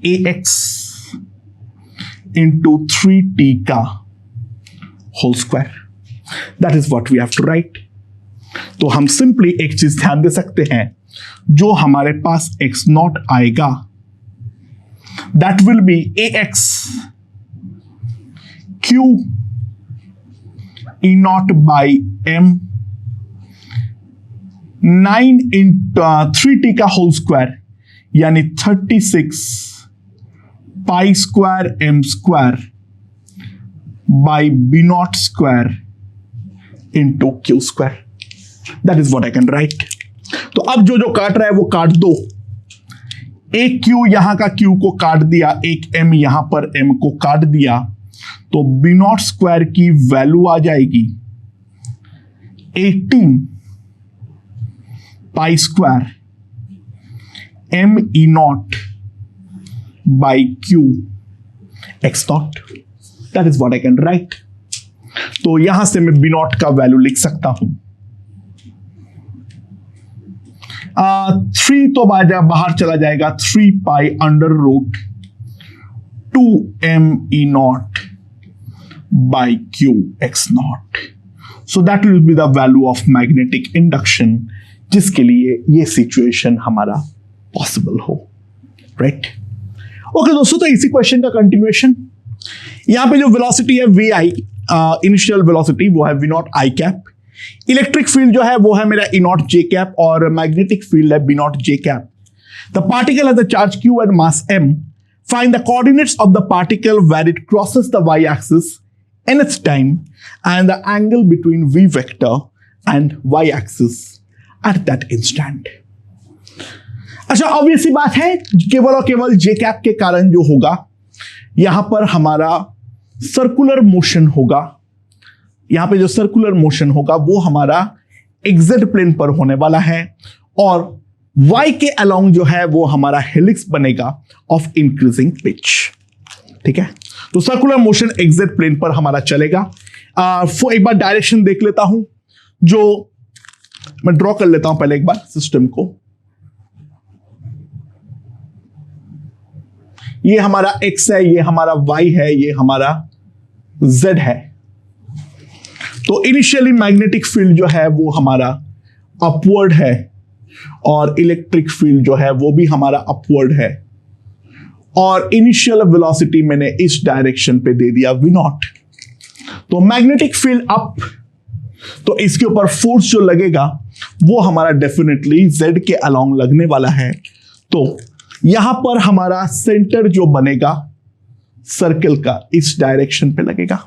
ax into 3t ka whole square. That is what we have to write. तो हम simply एक चीज ध्यान दे सकते हैं, जो हमारे पास x naught आएगा that will be ax q e naught by m 9 into 3t का होल स्क्वायर यानी 36 pi square m square by B naught square into Q square. That is what I can write. तो अब जो जो काट रहा है वो काट दो, एक q यहां का q को काट दिया, एक m यहां पर m को काट दिया, तो बी नॉट स्क्वायर की वैल्यू आ जाएगी 18 पाई square m e naught by q x not. That is what I can write. तो यहां से मैं बी नॉट का वैल्यू लिख सकता हूं 3 तो बाहर चला जाएगा, 3 pi under root 2m e naught by Q X naught. So that will be the value of magnetic induction जिसके लिए ये सिचुएशन हमारा पॉसिबल हो, राइट। ओके दोस्तों, तो इसी क्वेश्चन का कंटिन्यूएशन। यहां पे जो वेलोसिटी है वी आई, इनिशियल वेलोसिटी वो है V naught I cap, electric field जो है वो है मेरा ई नॉट जे कैप, और मैग्नेटिक फील्ड है B naught J cap. The particle has the charge q and mass m। Find the coordinates of the particle where it crosses the y axis in its time and the angle between v vector and y axis at that instant। अच्छा, obvious सी बात है, केवल और केवल जे cap के कारण जो होगा यहां पर हमारा सर्कुलर मोशन होगा। यहां पे जो सर्कुलर मोशन होगा वो हमारा एक्जेड प्लेन पर होने वाला है, और y के अलोंग जो है वो हमारा हेलिक्स बनेगा ऑफ इंक्रीजिंग पिच। ठीक है, तो सर्कुलर मोशन एक्जेड प्लेन पर हमारा चलेगा। एक बार डायरेक्शन देख लेता हूं, जो मैं ड्रॉ कर लेता हूं पहले एक बार सिस्टम को। ये हमारा x है, ये हमारा y है, ये हमारा z है। तो इनिशियली मैग्नेटिक फील्ड जो है वो हमारा अपवर्ड है, और इलेक्ट्रिक फील्ड जो है वो भी हमारा अपवर्ड है, और इनिशियल वेलोसिटी मैंने इस डायरेक्शन पे दे दिया v नॉट। तो मैग्नेटिक फील्ड अप, तो इसके ऊपर फोर्स जो लगेगा वो हमारा डेफिनेटली z के अलोंग लगने वाला है। तो यहां पर हमारा सेंटर जो बनेगा सर्कल का इस डायरेक्शन पे लगेगा।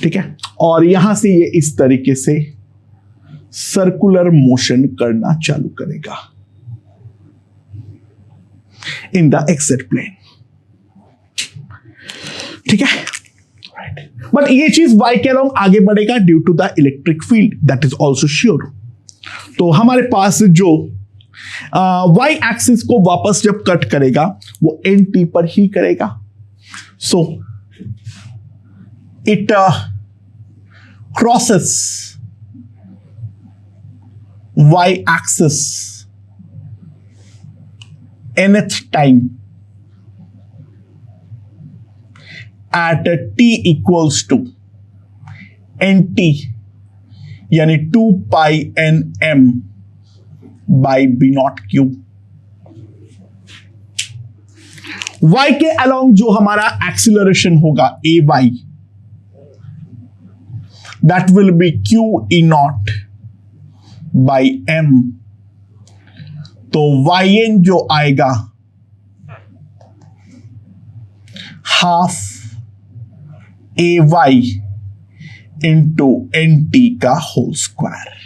ठीक है, और यहां से ये इस तरीके से सर्कुलर मोशन करना चालू करेगा इन द एक्सेट प्लेन। ठीक है, बट ये चीज y के अलोंग आगे बढ़ेगा due to the electric field, that is also sure. तो हमारे पास जो y एक्सिस को वापस जब कट करेगा वो nt पर ही करेगा। So it crosses y axis nth time at t equals to nt यानी 2 pi n m by b not q। y के अलोंग जो हमारा एक्सीलरेशन होगा ay, that will be q e naught by m। तो yn जो आएगा half A Y into N T का whole square.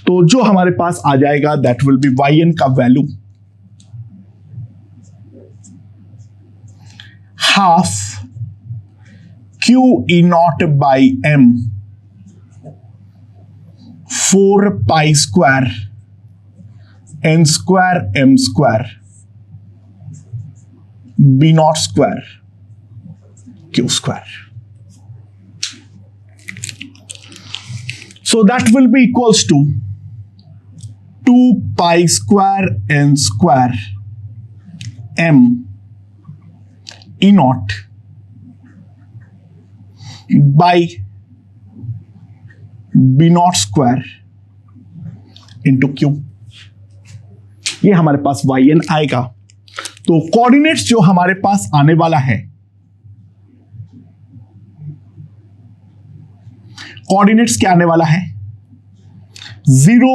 तो जो हमारे पास आ जाएगा that will be Y N का value half Q E naught by M 4 pi square N square M square B naught square Q square. So that will be equals to 2 pi square n square m e naught by b naught square into q। ये हमारे पास yn आएगा। तो coordinates जो हमारे पास आने वाला है, coordinates क्या आने वाला है 0,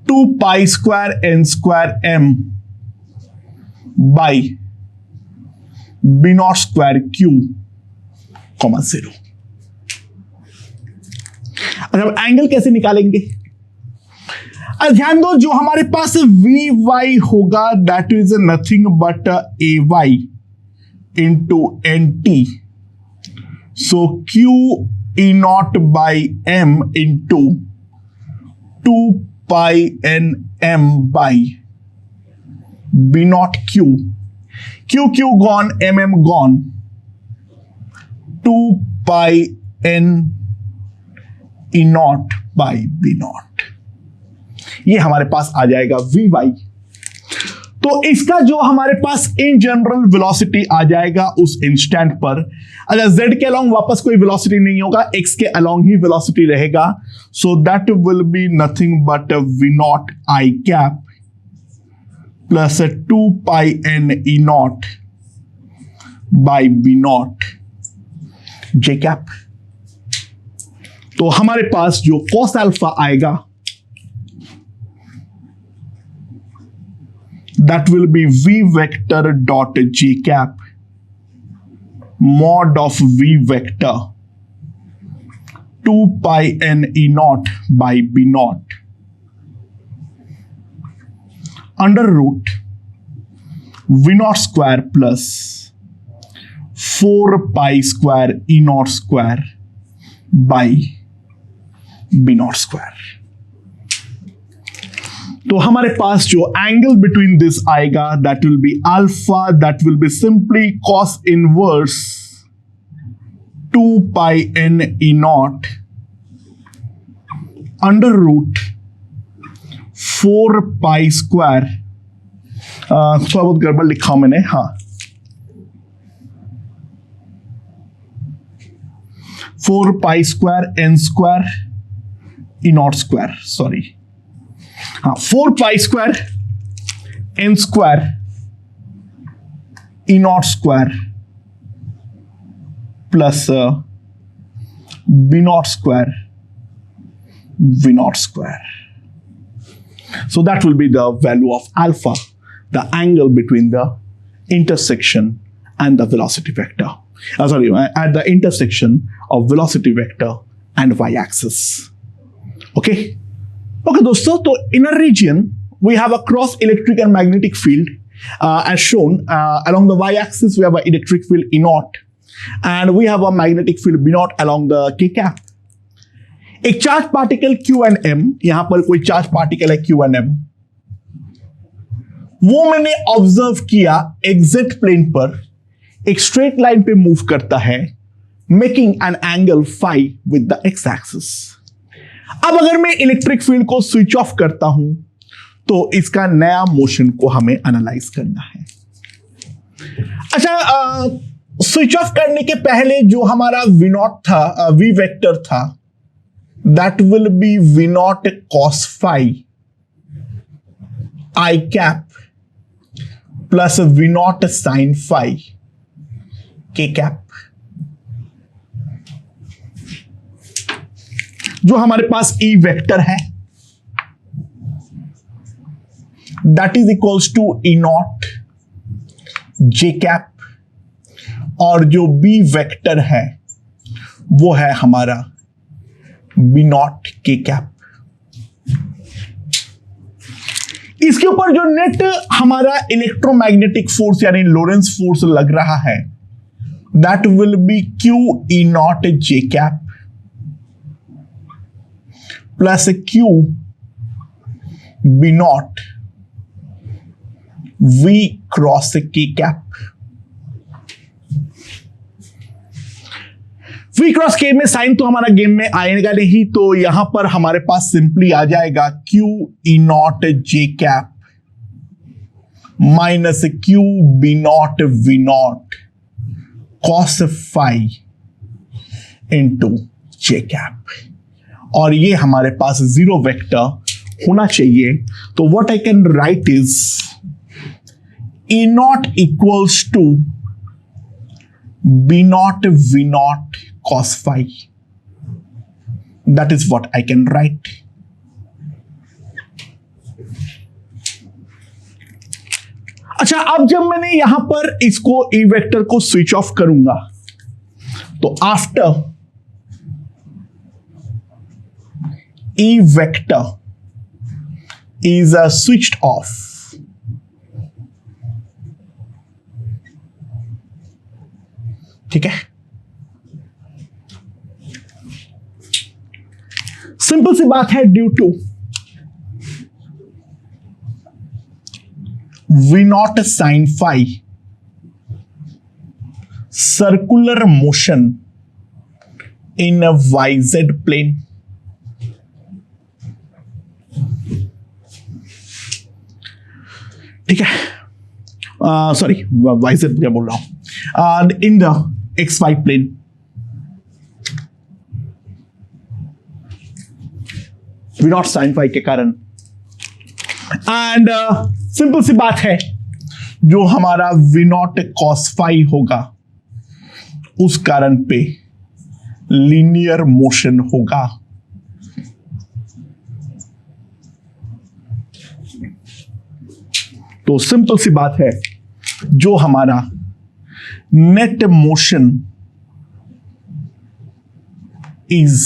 2 pi square N square M by B naught square Q, 0। अच्छा, एंगल कैसे निकालेंगे? ध्यान दो, जो हमारे पास वी वाई होगा that is nothing but A Y into N T. So Q E naught by M into 2 pi N M by B naught Q. Q gone, M gone. 2 pi N E naught by B naught. ये हमारे पास आ जाएगा Vy। तो इसका जो हमारे पास in general velocity आ जाएगा उस इंस्टेंट पर। अच्छा, z के अलोंग वापस कोई वेलोसिटी नहीं होगा, x के अलोंग ही वेलोसिटी रहेगा। सो that will be nothing but v not I cap plus 2 pi n e naught by b naught j cap. तो हमारे पास जो cos अल्फा आएगा that will be v vector dot j cap mod of v vector 2 pi n e naught by b naught under root v naught square plus 4 pi square e naught square by b naught square। तो हमारे पास जो angle between this आएगा that will be alpha, that will be simply cos inverse 2 pi N E naught under root 4 pi square, थोड़ा बहुत गड़बड़ लिखा हूं मैंने, हाँ 4 pi square N square E naught square, sorry हाँ 4 pi square N square E naught square plus B naught square V naught square. So that will be the value of alpha, the angle between the intersection and the velocity vector, sorry, at the intersection of velocity vector and y-axis. Okay? Okay, दोस्तों, तो inner region we have a cross electric and magnetic field as shown. Along the y-axis we have an electric field E naught and we have a magnetic field B naught along the k cap. एक charge particle Q and M, यहां पर कोई charge particle है Q and M, वो मैंने observe किया exact plane पर एक स्ट्रेट लाइन पे मूव करता है, making an angle phi with the X axis. अब अगर मैं इलेक्ट्रिक फील्ड को स्विच ऑफ करता हूं तो इसका नया मोशन को हमें एनालाइज करना है। अच्छा, स्विच ऑफ करने के पहले जो हमारा वी नॉट था, वी वेक्टर था, that will be V naught cos phi I cap plus V naught sine phi K cap. जो हमारे पास ई वेक्टर है that is equals to E naught J cap और जो बी वेक्टर है वो है हमारा बी नॉट के कैप। इसके ऊपर जो नेट हमारा इलेक्ट्रोमैग्नेटिक फोर्स यानी लोरेंस फोर्स लग रहा है that will be Q E naught J cap plus Q B naught V cross K cap. V cross K में साइन तो हमारा गेम में आएगा नहीं, तो यहां पर हमारे पास सिंपली आ जाएगा Q E naught J cap minus Q B naught V naught cos phi into J cap. और ये हमारे पास जीरो वेक्टर होना चाहिए। तो what I can write is E naught equals to B naught V naught cos phi. That is what I can write. अच्छा, अब जब मैंने यहां पर इसको E वेक्टर को स्विच ऑफ करूंगा तो after E vector is switched off, ठीक है। सिंपल सी बात है, due to V naught sine phi circular motion in Y Z plane, ठीक है, सॉरी वाईजेड क्या बोल रहा हूं, in the X Y plane V naught sine phi के कारण। एंड सिंपल सी बात है, जो हमारा वी नॉट कॉस फाई होगा उस कारण पे लीनियर मोशन होगा। तो सिंपल सी बात है, जो हमारा नेट मोशन इज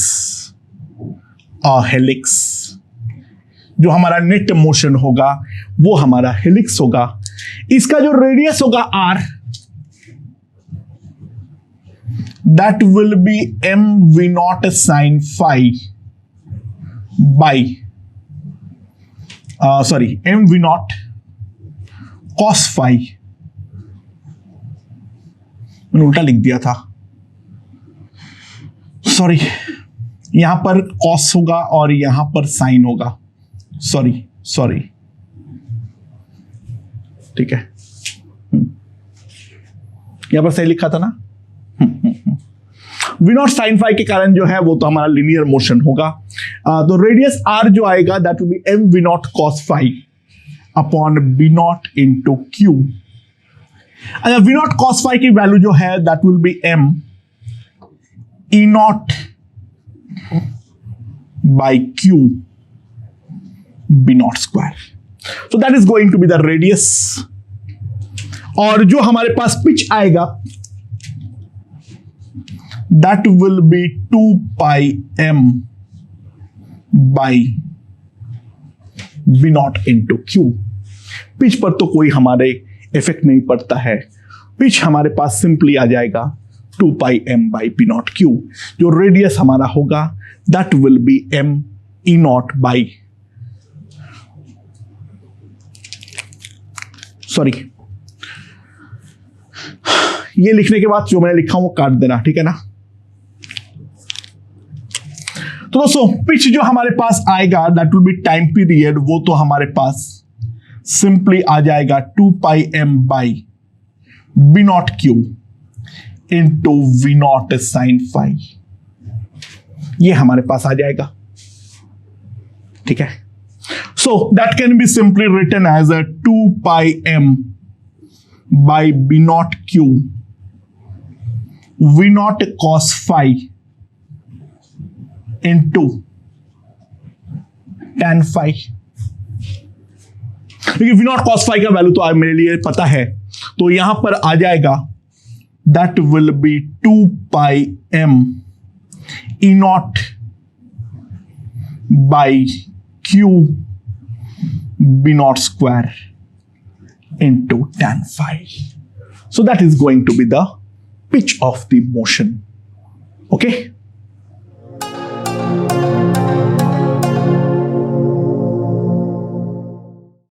हेलिक्स, जो हमारा नेट मोशन होगा वो हमारा हेलिक्स होगा। इसका जो रेडियस होगा R that will be M V naught sine phi by sorry M V naught cos phi, मैंने उल्टा लिख दिया था, सॉरी, यहां पर कॉस होगा और यहां पर साइन होगा, सॉरी, ठीक है, यहां पर सही लिखा था ना। वी नॉट साइन फाई के कारण जो है वो तो हमारा लिनियर मोशन होगा। तो रेडियस आर जो आएगा that will be M V naught cos phi upon B naught into Q. अच्छा, वी नॉट कॉस फाई की वैल्यू जो है that will be M E naught by q b naught square. So that is going to be the radius. और जो हमारे पास pitch आएगा that will be 2 pi m by b naught into q. Pitch पर तो कोई हमारे effect नहीं पड़ता है, पिच हमारे पास सिंपली आ जाएगा 2 pi m by b naught q। जो रेडियस हमारा होगा that will be m e naught by sorry, ये लिखने के बाद जो मैंने लिखा हूं वो काट देना, ठीक है ना। तो दोस्तों पिच जो हमारे पास आएगा that will B time period, वो तो हमारे पास सिंपली आ जाएगा 2 pi m by b naught q into v naught sin phi, ये हमारे पास आ जाएगा, ठीक है। So that can be simply written as a 2 pi m by b naught q v naught cos phi into tan phi। क्योंकि v naught cos phi का value तो मेरे लिए पता है, तो यहां पर आ जाएगा that will be 2 pi m E naught by Q B naught square into tan phi. So that is going to be the pitch of the motion. Okay.